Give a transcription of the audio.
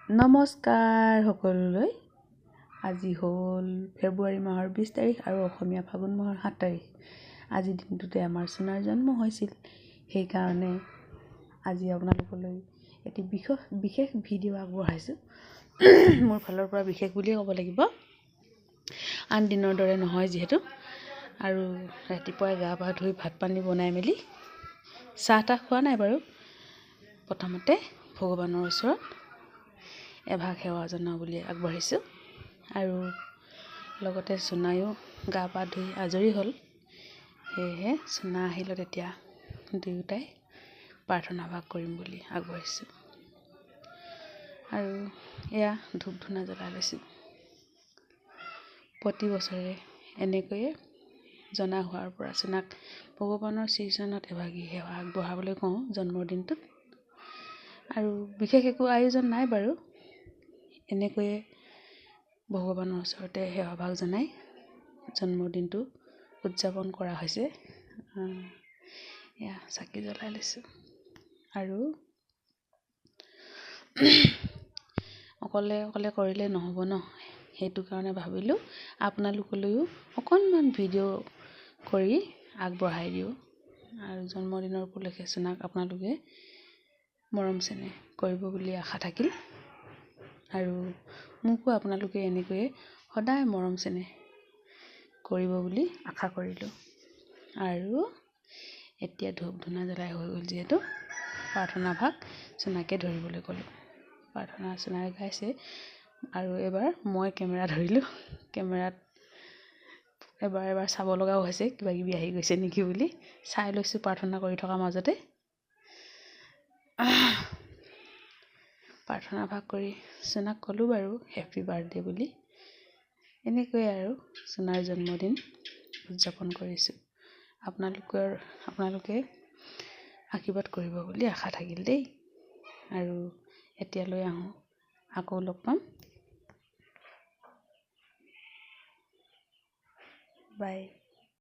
নমস্কাৰ সকলোলৈ। আজি হ'ল ফেব্ৰুৱাৰী মাহৰ 20 তাৰিখ আৰু অসমীয়া ফাগুন মাহৰ 7 তাৰিখ। আজি দিনটোতে আমাৰ সোণাৰ জন্ম হৈছিল। সেইকাৰণে আজি আপোনালোকলৈ এটি বিশেষ ভিডিঅ' আগবঢ়াইছোঁ। মোৰ ফালৰ পৰা বিশেষ বুলিয়ে ক'ব লাগিব, আন দিনৰ দৰে নহয় যিহেতু। আৰু ৰাতিপুৱাই গা পা ধুই ভাত পানী বনাই মেলি চাহ তাহ খোৱা নাই বাৰু। প্ৰথমতে ভগৱানৰ ওচৰত এভাগ সেৱা জনাওঁ বুলি আগবাঢ়িছোঁ। আৰু লগতে সোণায়ো গা পা ধুই আজৰি হ'ল। সেয়েহে সোণা আহিলত এতিয়া দুয়োটাই প্ৰাৰ্থনা ভাগ কৰিম বুলি আগবাঢ়িছোঁ। আৰু এয়া ধূপ ধূনা জ্বলাই লৈছোঁ। প্ৰতি বছৰে এনেকৈয়ে জনা হোৱাৰ পৰা সোণাক ভগৱানৰ শ্ৰীচৰণত এভাগী সেৱা আগবঢ়াবলৈ কওঁ জন্মদিনটোত। আৰু বিশেষ একো আয়োজন নাই বাৰু, এনেকৈয়ে ভগৱানৰ ওচৰতে সেৱাভাগ জনাই জন্মদিনটো উদযাপন কৰা হৈছে। এয়া চাকি জ্বলাই লৈছোঁ। আৰু অকলে কৰিলে নহ'ব ন, সেইটো কাৰণে ভাবিলোঁ আপোনালোকলৈও অকণমান ভিডিঅ' কৰি আগবঢ়াই দিওঁ। আৰু জন্মদিনৰ উপলক্ষে সোণাক আপোনালোকে মৰম চেনেহ কৰিব বুলি আশা থাকিল। আৰু মোকো আপোনালোকে এনেকৈয়ে সদায় মৰম চেনেহ কৰিব বুলি আশা কৰিলোঁ। আৰু এতিয়া ধূপ ধূনা জ্বলাই হৈ গ'ল যিহেতু প্ৰাৰ্থনা ভাগ সোণাকে ধৰিবলৈ ক'লোঁ। প্ৰাৰ্থনা সোণাই গাইছে আৰু এবাৰ মই কেমেৰা ধৰিলোঁ। কেমেৰাত এবাৰ চাব লগাও হৈছে, কিবা কিবি আহি গৈছে নেকি বুলি চাই লৈছোঁ প্ৰাৰ্থনা কৰি থকাৰ মাজতে। প্ৰাৰ্থনা ভাগ কৰি সোণাক ক'লোঁ বাৰু হেপী বাৰ্থডে বুলি। এনেকৈয়ে আৰু সোণাৰ জন্মদিন উদযাপন কৰিছোঁ। আপোনালোকে আশীৰ্বাদ কৰিব বুলি আশা থাকিল দেই। আৰু এতিয়ালৈ আহোঁ, আকৌ লগ পাম। বাই।